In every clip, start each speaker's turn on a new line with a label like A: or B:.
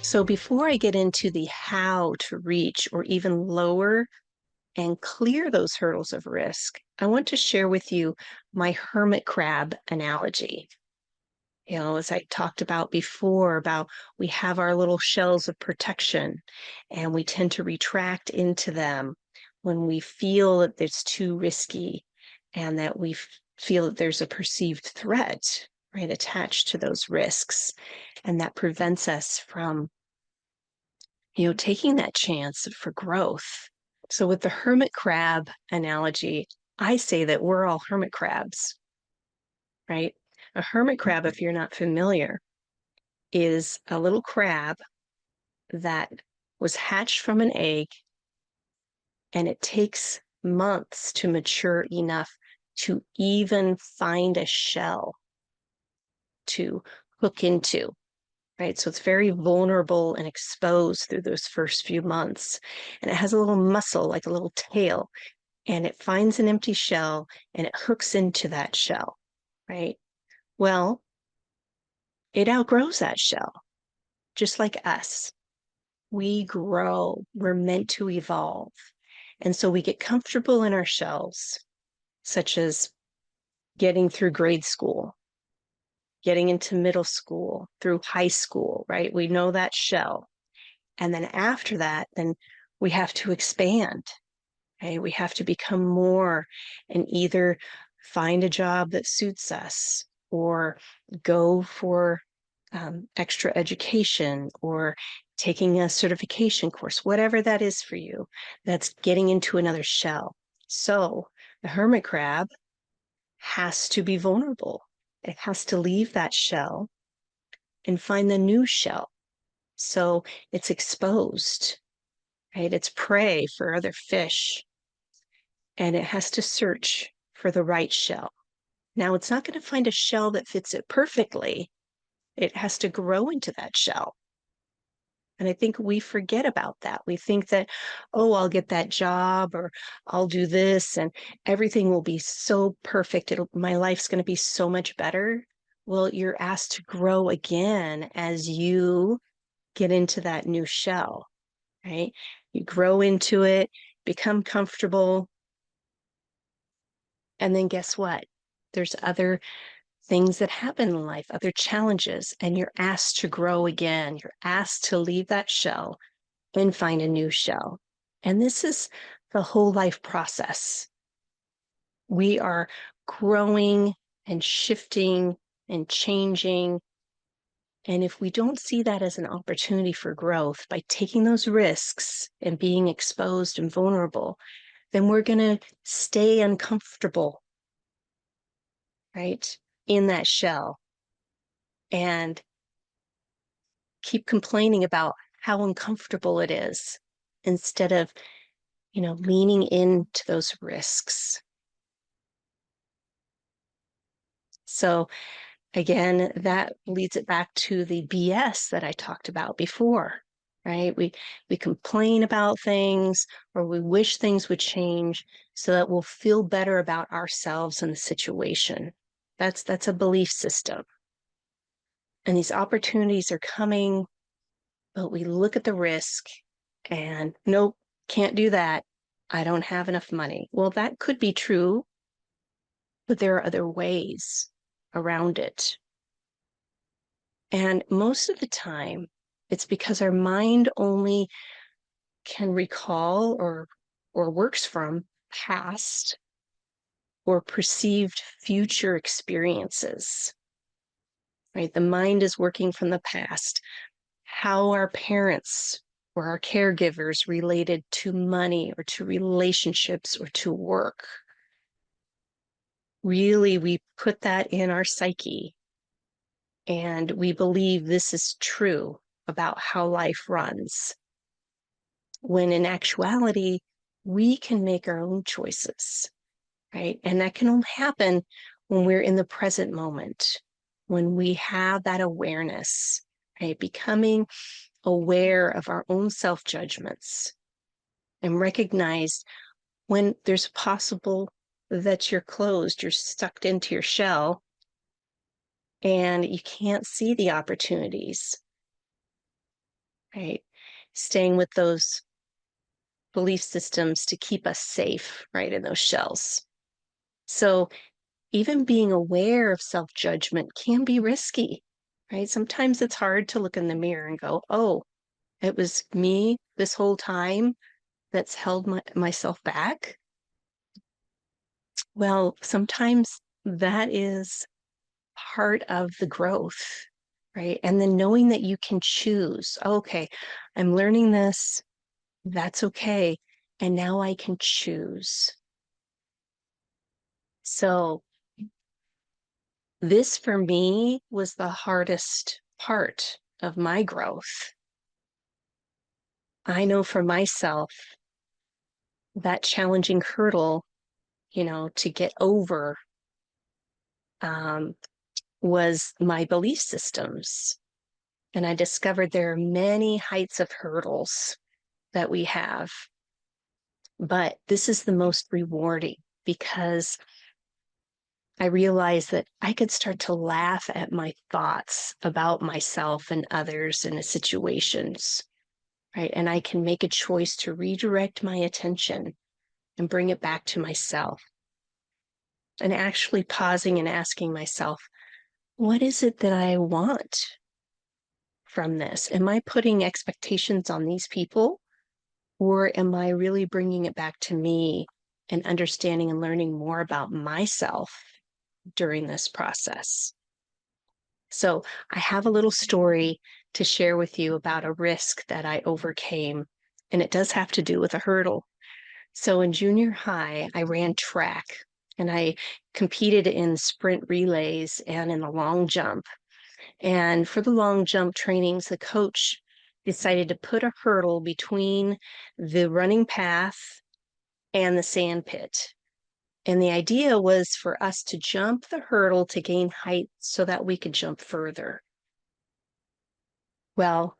A: So before I get into the how to reach or even lower and clear those hurdles of risk, I want to share with you my hermit crab analogy. As I talked about before, about we have our little shells of protection and we tend to retract into them when we feel that it's too risky and that we feel that there's a perceived threat, right, attached to those risks. And that prevents us from taking that chance for growth. So, with the hermit crab analogy, I say that we're all hermit crabs, right? A hermit crab, if you're not familiar, is a little crab that was hatched from an egg, and it takes months to mature enough to even find a shell to hook into. Right? So it's very vulnerable and exposed through those first few months. And it has a little muscle, like a little tail, and it finds an empty shell and it hooks into that shell, right? Well, it outgrows that shell, just like us. We grow, we're meant to evolve. And so we get comfortable in our shells, such as getting through grade school, getting into middle school, through high school, right? We know that shell. And then after that, then we have to expand. Okay? We have to become more and either find a job that suits us or go for extra education or taking a certification course, whatever that is for you, that's getting into another shell. So the hermit crab has to be vulnerable. It has to leave that shell and find the new shell. So it's exposed, right? It's prey for other fish, and it has to search for the right shell. Now, it's not going to find a shell that fits it perfectly. It has to grow into that shell. And I think we forget about that. We think that, oh, I'll get that job or I'll do this and everything will be so perfect. My life's going to be so much better. Well, you're asked to grow again as you get into that new shell, right? You grow into it, become comfortable, and then guess what? There's other things that happen in life, other challenges, and you're asked to grow again. You're asked to leave that shell and find a new shell. And this is the whole life process. We are growing and shifting and changing. And if we don't see that as an opportunity for growth by taking those risks and being exposed and vulnerable, then we're going to stay uncomfortable, right, in that shell and keep complaining about how uncomfortable it is instead of, leaning into those risks. So again, that leads it back to the BS that I talked about before, right? We complain about things or we wish things would change so that we'll feel better about ourselves and the situation. That's a belief system. And these opportunities are coming, but we look at the risk and nope, can't do that. I don't have enough money. Well, that could be true, but there are other ways around it. And most of the time, it's because our mind only can recall or works from past or perceived future experiences, right? The mind is working from the past, how our parents or our caregivers related to money or to relationships or to work. Really, we put that in our psyche and we believe this is true about how life runs. When in actuality, we can make our own choices, right? And that can only happen when we're in the present moment, when we have that awareness, right? Becoming aware of our own self-judgments and recognize when there's possible that you're closed, you're sucked into your shell, and you can't see the opportunities. right? Staying with those belief systems to keep us safe, right, in those shells. So even being aware of self-judgment can be risky, right? Sometimes it's hard to look in the mirror and go, oh, it was me this whole time that's held myself back. Well, sometimes that is part of the growth, right? And then knowing that you can choose, okay, I'm learning this, that's okay. And now I can choose. So this for me was the hardest part of my growth. I know for myself that challenging hurdle, to get over um, was my belief systems. And I discovered there are many heights of hurdles that we have, but this is the most rewarding because I realized that I could start to laugh at my thoughts about myself and others in situations, right? And I can make a choice to redirect my attention and bring it back to myself. And actually pausing and asking myself, what is it that I want from this? Am I putting expectations on these people, or am I really bringing it back to me and understanding and learning more about myself during this process? So I have a little story to share with you about a risk that I overcame, and it does have to do with a hurdle. So in junior high, I ran track and I competed in sprint relays and in the long jump. And for the long jump trainings, the coach decided to put a hurdle between the running path and the sand pit. And the idea was for us to jump the hurdle to gain height so that we could jump further. Well,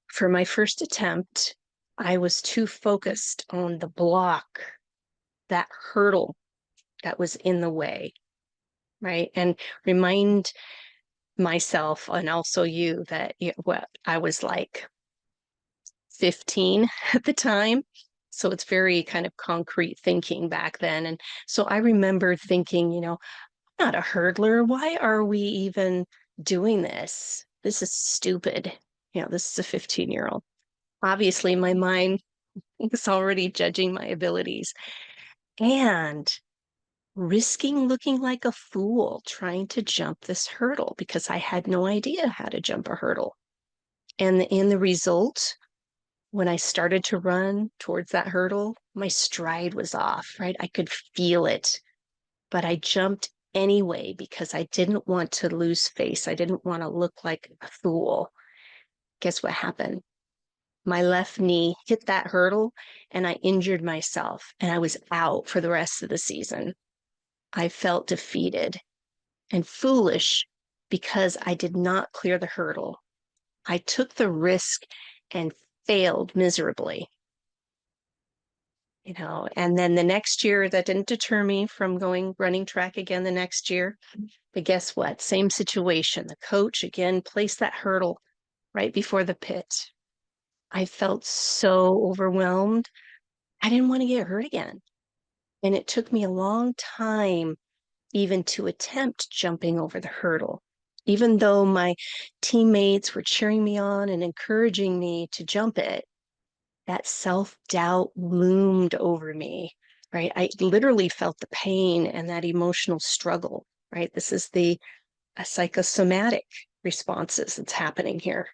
A: for my first attempt, I was too focused on the block, that hurdle that was in the way, right? And remind myself and also you that what I was like 15 at the time. So it's very kind of concrete thinking back then. And so I remember thinking, I'm not a hurdler. Why are we even doing this? This is stupid. This is a 15-year-old. Obviously, my mind was already judging my abilities and risking looking like a fool trying to jump this hurdle because I had no idea how to jump a hurdle. And in the result, when I started to run towards that hurdle, my stride was off, right? I could feel it, but I jumped anyway because I didn't want to lose face. I didn't want to look like a fool. Guess what happened? My left knee hit that hurdle and I injured myself and I was out for the rest of the season. I felt defeated and foolish because I did not clear the hurdle. I took the risk and failed miserably. And then the next year, that didn't deter me from going running track again the next year. But guess what? Same situation. The coach again placed that hurdle right before the pit. I felt so overwhelmed. I didn't want to get hurt again. And it took me a long time even to attempt jumping over the hurdle. Even though my teammates were cheering me on and encouraging me to jump it, that self-doubt loomed over me, right? I literally felt the pain and that emotional struggle, right? This is the psychosomatic responses that's happening here.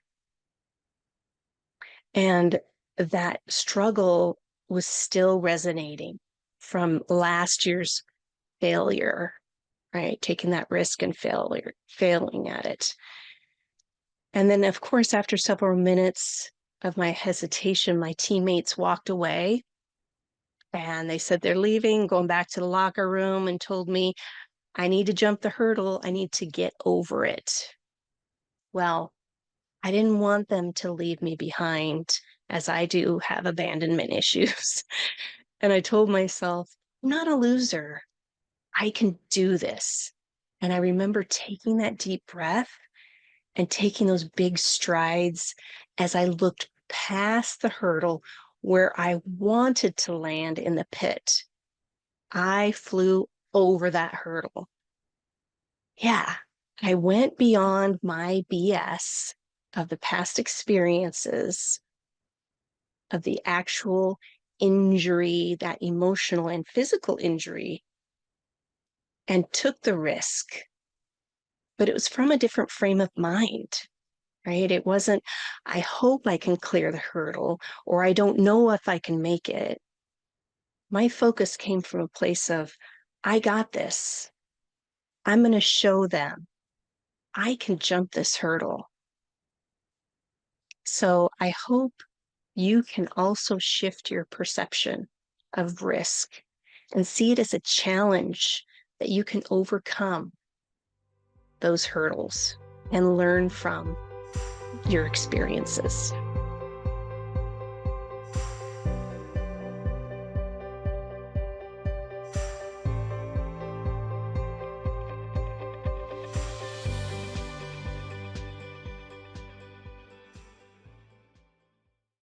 A: And that struggle was still resonating from last year's failure, right? Taking that risk and failing at it. And then, of course, after several minutes of my hesitation, my teammates walked away and they said they're leaving, going back to the locker room, and told me, I need to jump the hurdle. I need to get over it. Well, I didn't want them to leave me behind, as I do have abandonment issues. And I told myself, I'm not a loser. I can do this. And I remember taking that deep breath and taking those big strides as I looked past the hurdle where I wanted to land in the pit, I flew over that hurdle. Yeah, I went beyond my BS of the past experiences, of the actual injury, that emotional and physical injury, and took the risk. But it was from a different frame of mind, right? It wasn't, I hope I can clear the hurdle, or I don't know if I can make it. My focus came from a place of, I got this. I'm going to show them I can jump this hurdle. So I hope you can also shift your perception of risk and see it as a challenge that you can overcome those hurdles and learn from your experiences.